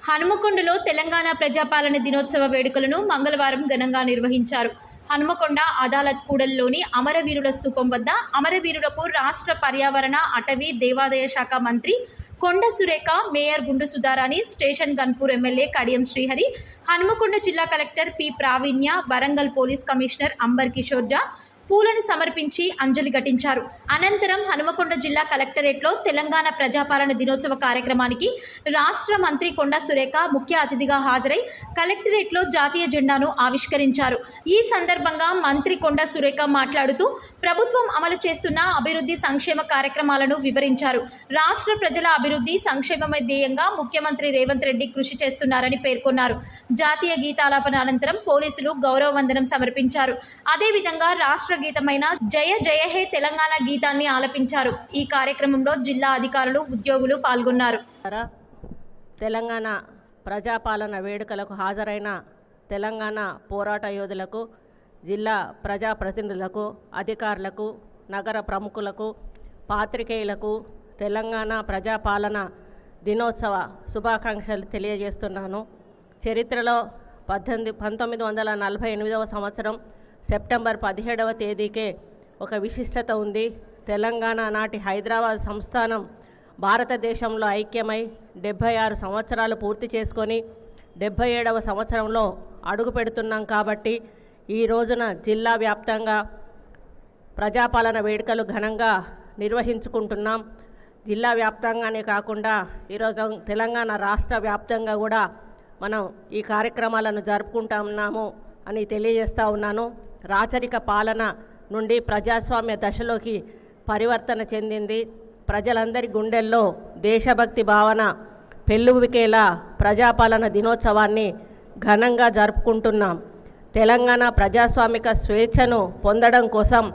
హనుమకొండలో తెలంగాణ ప్రజాపాలన దినోత్సవ వేడుకలను మంగళవారం ఘనంగా నిర్వహించారు. హనుమకొండ అదాలత్ కూడలిలోని అమరవీరుల స్తూపం వద్ద అమరవీరులకు రాష్ట్ర పర్యావరణ, అటవీ, దేవాదాయ శాఖ మంత్రి కొండ Surekha, mayor Gundu Sudharani, station Ghanpur MLA Kadiyam Srihari, Hanumakonda జిల్లా collector P Praveenya, Warangal police commissioner Ambar Kishore Jha పూలను సమర్పించి అంజలి ఘటించారు. అనంతరం హనుమకొండ జిల్లా కలెక్టరేట్లో తెలంగాణ ప్రజాపాలన దినోత్సవ కార్యక్రమానికి రాష్ట్ర మంత్రి కొండ సురేఖ ముఖ్య అతిథిగా హాజరై కలెక్టరేట్లో జాతీయ జెండాను ఆవిష్కరించారు. ఈ సందర్భంగా మంత్రి కొండ సురేఖ మాట్లాడుతూ ప్రభుత్వం అమలు చేస్తున్న అభివృద్ధి సంక్షేమ కార్యక్రమాలను వివరించారు. రాష్ట్ర ప్రజల అభివృద్ధి సంక్షేమమే ధ్యేయంగా ముఖ్యమంత్రి రేవంత్ రెడ్డి కృషి చేస్తున్నారని పేర్కొన్నారు. జాతీయ గీతాలాపన అనంతరం పోలీసులు గౌరవ వందనం సమర్పించారు. అదేవిధంగా రాష్ట్ర గీతమైన జయ జయ హే తెలంగాణ గీతాన్ని ఆలపించారు. ఈ కార్యక్రమంలో జిల్లా అధికారులు, ఉద్యోగులు పాల్గొన్నారు. తెలంగాణ ప్రజాపాలన వేడుకలకు హాజరైన తెలంగాణ పోరాట యోధులకు, జిల్లా ప్రజాప్రతినిధులకు, అధికారులకు, నగర ప్రముఖులకు, పాత్రికేయులకు తెలంగాణ ప్రజాపాలన దినోత్సవ శుభాకాంక్షలు తెలియజేస్తున్నాను. చరిత్రలో 1948వ సంవత్సరం సెప్టెంబర్ 17వ తేదీకే ఒక విశిష్టత ఉంది. తెలంగాణ నాటి హైదరాబాద్ సంస్థానం భారతదేశంలో ఐక్యమై 76 సంవత్సరాలు పూర్తి చేసుకొని 77వ సంవత్సరంలో అడుగు పెడుతున్నాం. కాబట్టి ఈ రోజున జిల్లా వ్యాప్తంగా ప్రజాపాలన వేడుకలు ఘనంగా నిర్వహించుకుంటున్నాం. జిల్లా వ్యాప్తంగానే కాకుండా ఈరోజు తెలంగాణ రాష్ట్ర వ్యాప్తంగా కూడా మనం ఈ కార్యక్రమాలను జరుపుకుంటున్నాము అని తెలియజేస్తూ ఉన్నాను. రాచరిక పాలన నుండి ప్రజాస్వామ్య దశలోకి పరివర్తన చెందింది. ప్రజలందరి గుండెల్లో దేశభక్తి భావన పెళ్ళువికేలా ప్రజాపాలన దినోత్సవాన్ని ఘనంగా జరుపుకుంటున్నాం. తెలంగాణ ప్రజాస్వామిక స్వేచ్ఛను పొందడం కోసం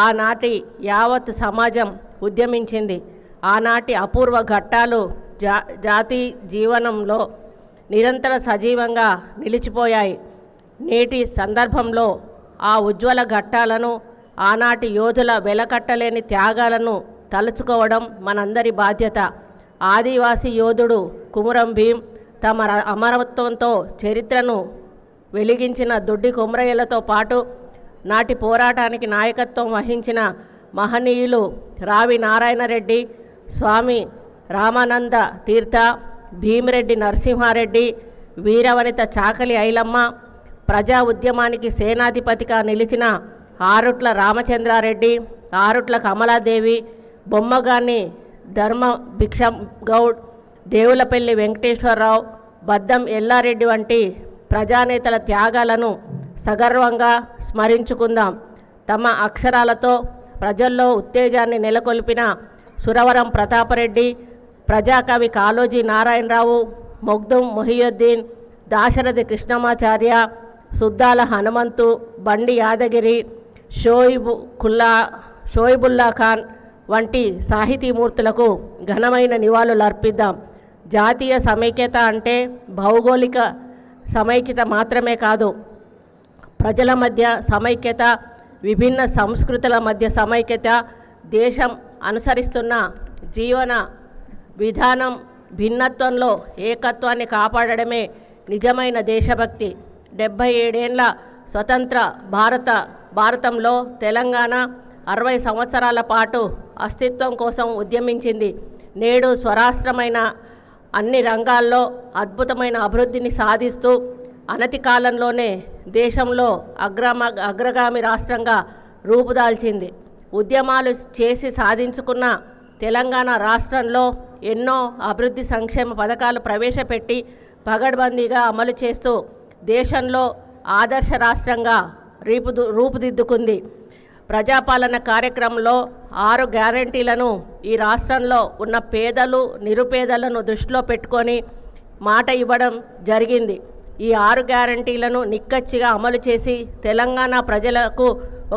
ఆనాటి యావత్ సమాజం ఉద్యమించింది. ఆనాటి అపూర్వ ఘట్టాలు జాతి జీవనంలో నిరంతర సజీవంగా నిలిచిపోయాయి. నేటి సందర్భంలో ఆ ఉజ్వల ఘట్టాలను, ఆనాటి యోధుల వెలకట్టలేని త్యాగాలను తలుచుకోవడం మనందరి బాధ్యత. ఆదివాసీ యోధుడు కుమురం భీం తమ అమరత్వంతో చరిత్రను వెలిగించిన దొడ్డి కొమరయ్యలతో పాటు నాటి పోరాటానికి నాయకత్వం వహించిన మహనీయులు రావి నారాయణరెడ్డి, స్వామి రామానంద తీర్థ, భీమిరెడ్డి నరసింహారెడ్డి, వీరవనిత చాకలి ఐలమ్మ, ప్రజా ఉద్యమానికి సేనాధిపతిగా నిలిచిన ఆరుట్ల రామచంద్రారెడ్డి, ఆరుట్ల కమలాదేవి, బొమ్మగాని ధర్మ భిక్షం గౌడ్, దేవులపల్లి వెంకటేశ్వరరావు, బద్దం ఎల్లారెడ్డి వంటి ప్రజానేతల త్యాగాలను సగర్వంగా స్మరించుకుందాం. తమ అక్షరాలతో ప్రజల్లో ఉత్తేజాన్ని నెలకొల్పిన సురవరం ప్రతాపరెడ్డి, ప్రజాకవి కాళోజీ నారాయణరావు, మొగ్దుం మొహియుద్దీన్, దాశరథి కృష్ణమాచార్య, సుద్దాల హనుమంతు, బండి యాదగిరి, షోయిబుల్లా ఖాన్ వంటి సాహితీమూర్తులకు ఘనమైన నివాళులు అర్పిద్దాం. జాతీయ సమైక్యత అంటే భౌగోళిక సమైక్యత మాత్రమే కాదు, ప్రజల మధ్య సమైక్యత, విభిన్న సంస్కృతుల మధ్య సమైక్యత, దేశం అనుసరిస్తున్న జీవన విధానం భిన్నత్వంలో ఏకత్వాన్ని కాపాడడమే నిజమైన దేశభక్తి. 77 ఏళ్ల స్వతంత్ర భారతంలో తెలంగాణ 60 సంవత్సరాల పాటు అస్తిత్వం కోసం ఉద్యమించింది. నేడు స్వరాష్ట్రమైన అన్ని రంగాల్లో అద్భుతమైన అభివృద్ధిని సాధిస్తూ అనతి కాలంలోనే దేశంలో అగ్రగామి రాష్ట్రంగా రూపుదాల్చింది. ఉద్యమాలు చేసి సాధించుకున్న తెలంగాణ రాష్ట్రంలో ఎన్నో అభివృద్ధి సంక్షేమ పథకాలు ప్రవేశపెట్టి పగడ్బందీగా అమలు చేస్తూ దేశంలో ఆదర్శ రాష్ట్రంగా రూపుదిద్దుకుంది. ప్రజాపాలన కార్యక్రమంలో 6 గ్యారంటీలను ఈ రాష్ట్రంలో ఉన్న పేదలు, నిరుపేదలను దృష్టిలో పెట్టుకొని మాట ఇవ్వడం జరిగింది. ఈ 6 గ్యారంటీలను నిక్కచ్చిగా అమలు చేసి తెలంగాణ ప్రజలకు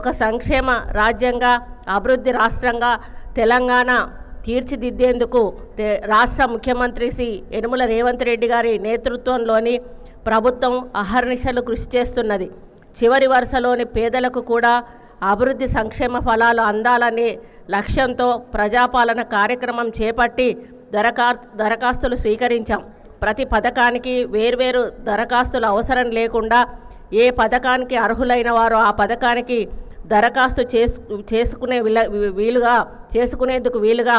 ఒక సంక్షేమ రాజ్యంగా, అభివృద్ధి రాష్ట్రంగా తెలంగాణ తీర్చిదిద్దేందుకు రాష్ట్ర ముఖ్యమంత్రి శ్రీ యనుమల రేవంత్ రెడ్డి గారి నేతృత్వంలోని ప్రభుత్వం అహర్నిశలు కృషి చేస్తున్నది. చివరి వరుసలోని పేదలకు కూడా అభివృద్ధి సంక్షేమ ఫలాలు అందాలనే లక్ష్యంతో ప్రజాపాలన కార్యక్రమం చేపట్టి దరఖాస్తులు స్వీకరించాం. ప్రతి పథకానికి వేర్వేరు దరఖాస్తులు అవసరం లేకుండా ఏ పథకానికి అర్హులైన వారు ఆ పథకానికి దరఖాస్తు చేసుకునేందుకు వీలుగా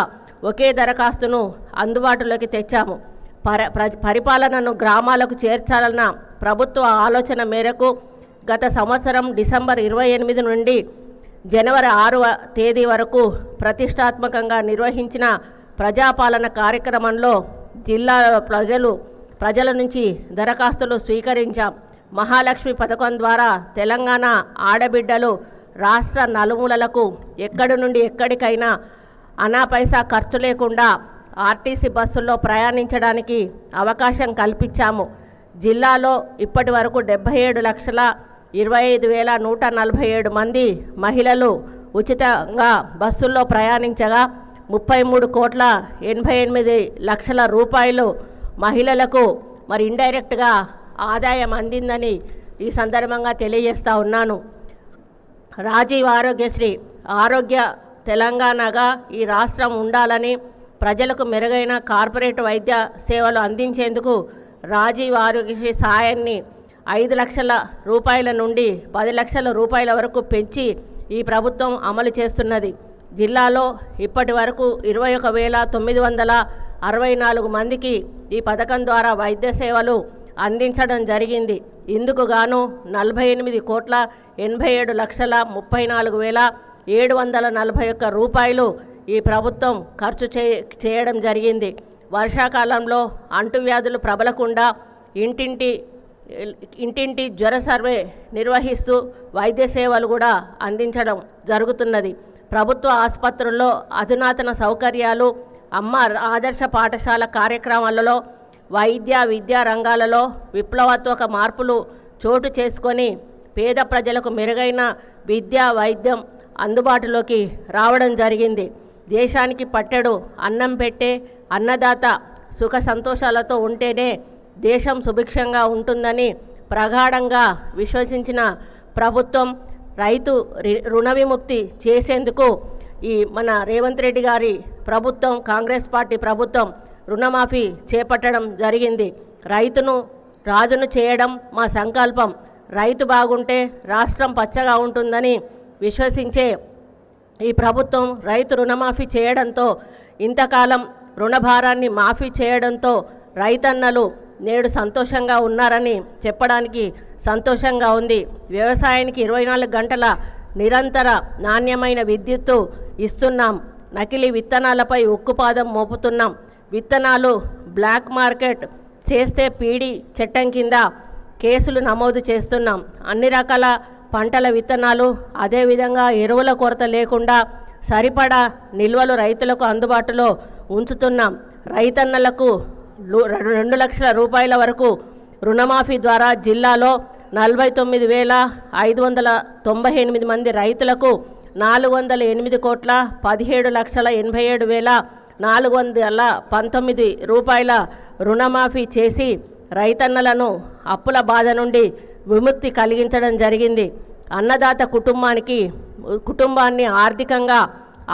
ఒకే దరఖాస్తును అందుబాటులోకి తెచ్చాము. పరిపాలనను గ్రామాలకు చేర్చాలన్న ప్రభుత్వ ఆలోచన మేరకు గత సంవత్సరం డిసెంబర్ 28 నుండి జనవరి 6వ తేదీ వరకు ప్రతిష్టాత్మకంగా నిర్వహించిన ప్రజాపాలన కార్యక్రమంలో జిల్లా ప్రజల నుంచి దరఖాస్తులు స్వీకరించాం. మహాలక్ష్మి పథకం ద్వారా తెలంగాణ ఆడబిడ్డలు రాష్ట్ర నలుమూలలకు ఎక్కడి నుండి ఎక్కడికైనా అనా పైసా ఖర్చు లేకుండా ఆర్టీసీ బస్సుల్లో ప్రయాణించడానికి అవకాశం కల్పించాము. జిల్లాలో ఇప్పటి వరకు 77,25,147 మంది మహిళలు ఉచితంగా బస్సుల్లో ప్రయాణించగా 33,88,00,000 రూపాయలు మహిళలకు మరి ఇండైరెక్ట్గా ఆదాయం అందిందని ఈ సందర్భంగా తెలియజేస్తూ ఉన్నాను. రాజీవ్ ఆరోగ్యశ్రీ ఆరోగ్య తెలంగాణగా ఈ రాష్ట్రం ఉండాలని ప్రజలకు మెరుగైన కార్పొరేట్ వైద్య సేవలు అందించేందుకు రాజీవ్ ఆరోగ్యశ్రీ సాయాన్ని 5 లక్షల రూపాయల నుండి 10 లక్షల రూపాయల వరకు పెంచి ఈ ప్రభుత్వం అమలు చేస్తున్నది. జిల్లాలో ఇప్పటి వరకు 21,964 మందికి ఈ పథకం ద్వారా వైద్య సేవలు అందించడం జరిగింది. ఇందుకు గాను 48,87,34,741 రూపాయలు ఈ ప్రభుత్వం ఖర్చు చేయడం జరిగింది. వర్షాకాలంలో అంటువ్యాధులు ప్రబలకుండా ఇంటింటి జ్వర సర్వే నిర్వహిస్తూ వైద్య సేవలు కూడా అందించడం జరుగుతున్నది. ప్రభుత్వ ఆసుపత్రుల్లో అధునాతన సౌకర్యాలు, అమ్మ ఆదర్శ పాఠశాల కార్యక్రమాలలో విద్యా రంగాలలో విప్లవాత్మక మార్పులు చోటు చేసుకొని పేద ప్రజలకు మెరుగైన వైద్యం అందుబాటులోకి రావడం జరిగింది. దేశానికి పట్టెడు అన్నం పెట్టే అన్నదాత సుఖ సంతోషాలతో ఉంటేనే దేశం సుభిక్షంగా ఉంటుందని ప్రగాఢంగా విశ్వసించిన ప్రభుత్వం రైతు రుణ విముక్తి చేసేందుకు ఈ మన రేవంత్ రెడ్డి గారి ప్రభుత్వం, కాంగ్రెస్ పార్టీ ప్రభుత్వం రుణమాఫీ చేపట్టడం జరిగింది. రైతును రాజును చేయడం మా సంకల్పం. రైతు బాగుంటే రాష్ట్రం పచ్చగా ఉంటుందని విశ్వసించే ఈ ప్రభుత్వం రైతు రుణమాఫీ చేయడంతో, ఇంతకాలం రుణభారాన్ని మాఫీ చేయడంతో రైతన్నలు నేడు సంతోషంగా ఉన్నారని చెప్పడానికి సంతోషంగా ఉంది. వ్యవసాయానికి 24 గంటల నిరంతర నాణ్యమైన విద్యుత్తు ఇస్తున్నాం. నకిలీ విత్తనాలపై ఉక్కుపాదం మోపుతున్నాం. విత్తనాలు బ్లాక్ మార్కెట్ చేస్తే పీడీ చట్టం కింద కేసులు నమోదు చేస్తున్నాం. అన్ని రకాల పంటల విత్తనాలు, అదేవిధంగా ఎరువుల కొరత లేకుండా సరిపడా నిల్వలు రైతులకు అందుబాటులో ఉంచుతున్నాం. రైతన్నలకు 2 లక్షల రూపాయల వరకు రుణమాఫీ ద్వారా జిల్లాలో 49,598 మంది రైతులకు 408,17,87,419 రూపాయల రుణమాఫీ చేసి రైతన్నలను అప్పుల బాధ నుండి విముక్తి కలిగించడం జరిగింది. అన్నదాత కుటుంబాన్ని ఆర్థికంగా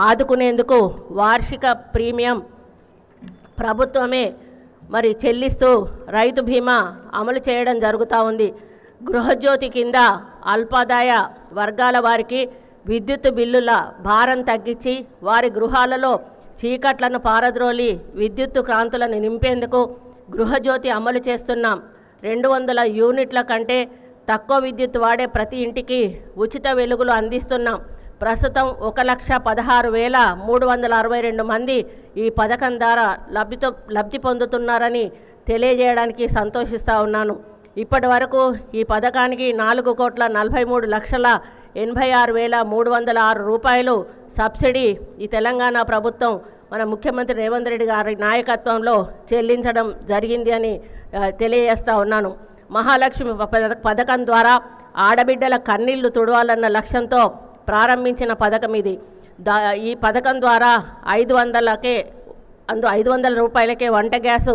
ఆదుకునేందుకు వార్షిక ప్రీమియం ప్రభుత్వమే మరి చెల్లిస్తూ రైతు బీమా అమలు చేయడం జరుగుతూ ఉంది. గృహజ్యోతి కింద అల్పాదాయ వర్గాల వారికి విద్యుత్ బిల్లుల భారం తగ్గించి వారి గృహాలలో చీకట్లను పారద్రోలి విద్యుత్తు క్రాంతులను నింపేందుకు గృహజ్యోతి అమలు చేస్తున్నాం. 200 యూనిట్ల కంటే తక్కువ విద్యుత్ వాడే ప్రతి ఇంటికి ఉచిత వెలుగులు అందిస్తున్నాం. ప్రస్తుతం 1,16,362 మంది ఈ పథకం ద్వారా లబ్ధి పొందుతున్నారని తెలియజేయడానికి సంతోషిస్తూ ఉన్నాను. ఇప్పటి వరకు ఈ పథకానికి 4,43,86,306 రూపాయలు సబ్సిడీ ఈ తెలంగాణ ప్రభుత్వం మన ముఖ్యమంత్రి రేవంత్ రెడ్డి గారి నాయకత్వంలో చెల్లించడం జరిగింది అని తెలియజేస్తూ ఉన్నాను. మహాలక్ష్మి పథకం ద్వారా ఆడబిడ్డల కన్నీళ్లు తుడవాలన్న లక్ష్యంతో ప్రారంభించిన పథకం ఇది. ఈ పథకం ద్వారా 500 రూపాయలకే వంట గ్యాసు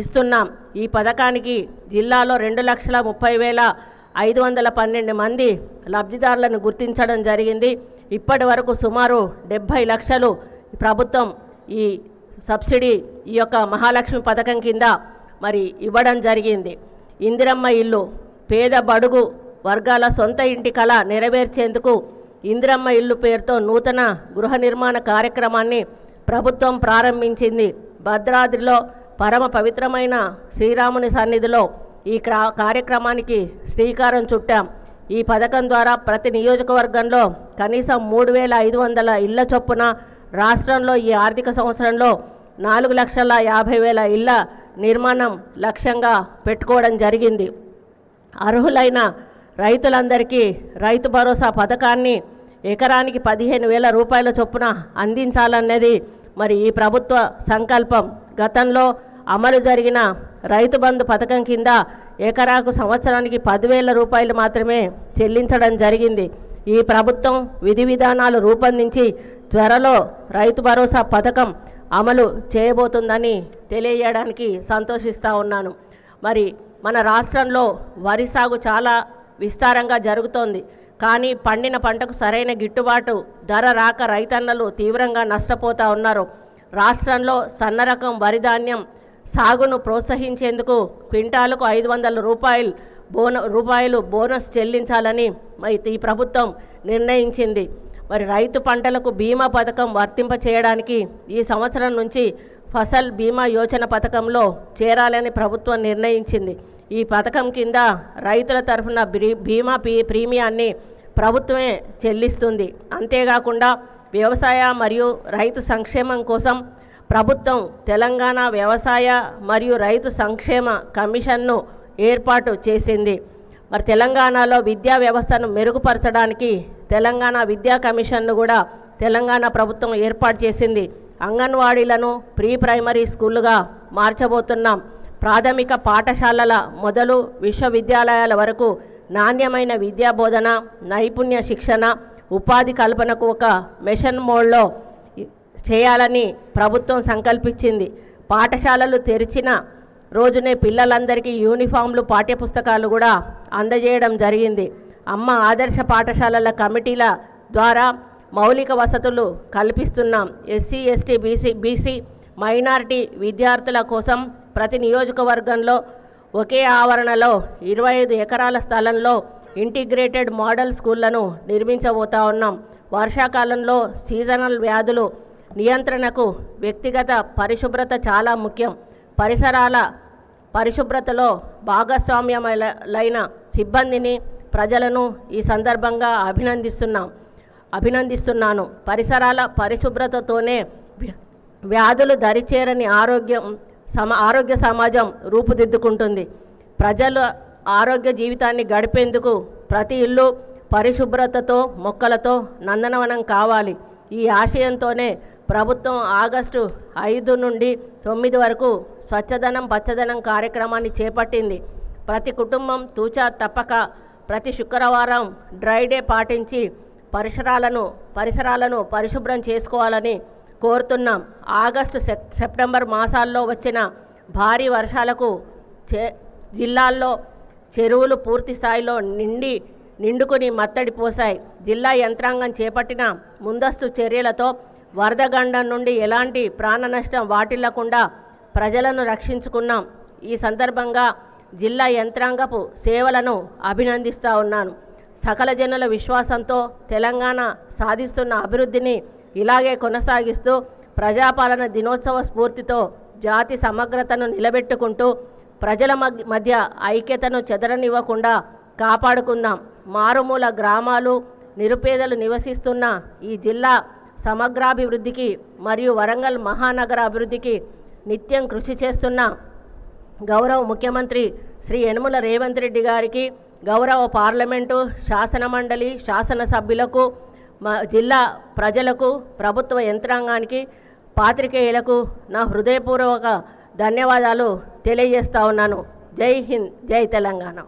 ఇస్తున్నాం. ఈ పథకానికి జిల్లాలో 2,30,512 మంది లబ్ధిదారులను గుర్తించడం జరిగింది. ఇప్పటి వరకు సుమారు 70 లక్షలు ప్రభుత్వం ఈ సబ్సిడీ ఈ యొక్క మహాలక్ష్మి పథకం కింద మరి ఇవ్వడం జరిగింది. ఇందిరమ్మ ఇల్లు పేద బడుగు వర్గాల సొంత ఇంటి కళ నెరవేర్చేందుకు ఇందిరమ్మ ఇల్లు పేరుతో నూతన గృహ నిర్మాణ కార్యక్రమాన్ని ప్రభుత్వం ప్రారంభించింది. భద్రాద్రిలో పరమ పవిత్రమైన శ్రీరాముని సన్నిధిలో ఈ కార్యక్రమానికి శ్రీకారం చుట్టాం. ఈ పథకం ద్వారా ప్రతి నియోజకవర్గంలో కనీసం 3,500 ఇళ్ల చొప్పున రాష్ట్రంలో ఈ ఆర్థిక సంవత్సరంలో 4,50,000 ఇళ్ల నిర్మాణం లక్ష్యంగా పెట్టుకోవడం జరిగింది. అర్హులైన రైతులందరికీ రైతు భరోసా పథకాన్ని ఎకరానికి 15,000 రూపాయల చొప్పున అందించాలన్నది మరి ఈ ప్రభుత్వ సంకల్పం. గతంలో అమలు జరిగిన రైతు బంధు పథకం కింద ఎకరాకు సంవత్సరానికి 10,000 రూపాయలు మాత్రమే చెల్లించడం జరిగింది. ఈ ప్రభుత్వం విధి విధానాలు రూపొందించి త్వరలో రైతు భరోసా పథకం అమలు చేయబోతుందని తెలియజేయడానికి సంతోషిస్తూ ఉన్నాను. మరి మన రాష్ట్రంలో వరి సాగు చాలా విస్తారంగా జరుగుతోంది. కానీ పండిన పంటకు సరైన గిట్టుబాటు ధర రాక రైతన్నలు తీవ్రంగా నష్టపోతూ ఉన్నారు. రాష్ట్రంలో సన్న రకం వరి ధాన్యం సాగును ప్రోత్సహించేందుకు క్వింటాలకు 500 రూపాయలు బోనస్ చెల్లించాలని ఈ ప్రభుత్వం నిర్ణయించింది. మరి రైతు పంటలకు బీమా పథకం వర్తింపచేయడానికి ఈ సంవత్సరం నుంచి ఫసల్ బీమా యోజన పథకంలో చేరాలని ప్రభుత్వం నిర్ణయించింది. ఈ పథకం కింద రైతుల తరఫున బీమా ప్రీమియాన్ని ప్రభుత్వమే చెల్లిస్తుంది. అంతేకాకుండా వ్యవసాయ మరియు రైతు సంక్షేమం కోసం ప్రభుత్వం తెలంగాణ వ్యవసాయ మరియు రైతు సంక్షేమ కమిషన్ను ఏర్పాటు చేసింది. మరి తెలంగాణలో విద్యా వ్యవస్థను మెరుగుపరచడానికి తెలంగాణ విద్యా కమిషన్ను కూడా తెలంగాణ ప్రభుత్వం ఏర్పాటు చేసింది. అంగన్వాడీలను ప్రీ ప్రైమరీ స్కూళ్ళుగా మార్చబోతున్నాం. ప్రాథమిక పాఠశాలల మొదలు విశ్వవిద్యాలయాల వరకు నాణ్యమైన విద్యా బోధన, నైపుణ్య శిక్షణ, ఉపాధి కల్పనకు ఒక మిషన్ మోడ్లో చేయాలని ప్రభుత్వం సంకల్పించింది. పాఠశాలలు తెరిచిన రోజునే పిల్లలందరికీ యూనిఫామ్లు, పాఠ్యపుస్తకాలు కూడా అందజేయడం జరిగింది. అమ్మ ఆదర్శ పాఠశాలల కమిటీల ద్వారా మౌలిక వసతులు కల్పిస్తున్నాం. ఎస్సీ, ఎస్టీ, బీసీ మైనారిటీ విద్యార్థుల కోసం ప్రతి నియోజకవర్గంలో ఒకే ఆవరణలో 25 ఎకరాల స్థలంలో ఇంటిగ్రేటెడ్ మోడల్ స్కూళ్లను నిర్మించబోతా ఉన్నాం. వర్షాకాలంలో సీజనల్ వ్యాధులు నియంత్రణకు వ్యక్తిగత పరిశుభ్రత చాలా ముఖ్యం. పరిసరాల పరిశుభ్రతలో భాగస్వామ్యమైన సిబ్బందిని, ప్రజలను ఈ సందర్భంగా అభినందిస్తున్నాను. పరిసరాల పరిశుభ్రతతోనే వ్యాధులు దరిచేరని ఆరోగ్య సమాజం రూపుదిద్దుకుంటుంది. ప్రజల ఆరోగ్య జీవితాన్ని గడిపేందుకు ప్రతి ఇల్లు పరిశుభ్రతతో, మొక్కలతో నందనవనం కావాలి. ఈ ఆశయంతోనే ప్రభుత్వం ఆగస్టు 5 నుండి 9 వరకు స్వచ్ఛదనం పచ్చదనం కార్యక్రమాన్ని చేపట్టింది. ప్రతి కుటుంబం తూచా తప్పక ప్రతి శుక్రవారం డ్రై డే పాటించి పరిసరాలను పరిశుభ్రం చేసుకోవాలని కోరుతున్నాం. ఆగస్టు సెప్టెంబర్ మాసాల్లో వచ్చిన భారీ వర్షాలకు జిల్లాల్లో చెరువులు పూర్తి స్థాయిలో నిండుకుని మత్తడి పోశాయి. జిల్లా యంత్రాంగం చేపట్టిన ముందస్తు చర్యలతో వరదగండం నుండి ఎలాంటి ప్రాణ నష్టం వాటిల్లకుండా ప్రజలను రక్షించుకున్నాం. ఈ సందర్భంగా జిల్లా యంత్రాంగపు సేవలను అభినందిస్తూ ఉన్నాను. సకల జనుల విశ్వాసంతో తెలంగాణ సాధిస్తున్న అభివృద్ధిని ఇలాగే కొనసాగిస్తూ ప్రజాపాలన దినోత్సవ స్ఫూర్తితో జాతి సమగ్రతను నిలబెట్టుకుంటూ ప్రజల మధ్య ఐక్యతను చెదరనివ్వకుండా కాపాడుకుందాం. మారుమూల గ్రామాలు, నిరుపేదలు నివసిస్తున్న ఈ జిల్లా సమగ్రాభివృద్ధికి మరియు వరంగల్ మహానగర అభివృద్ధికి నిత్యం కృషి చేస్తున్న గౌరవ ముఖ్యమంత్రి శ్రీ యనమల రేవంత్ రెడ్డి గారికి, గౌరవ పార్లమెంటు, శాసనమండలి, శాసనసభ్యులకు, జిల్లా ప్రజలకు, ప్రభుత్వ యంత్రాంగానికి, పాత్రికేయులకు నా హృదయపూర్వక ధన్యవాదాలు తెలియజేస్తా ఉన్నాను. జై హింద్, జై తెలంగాణ.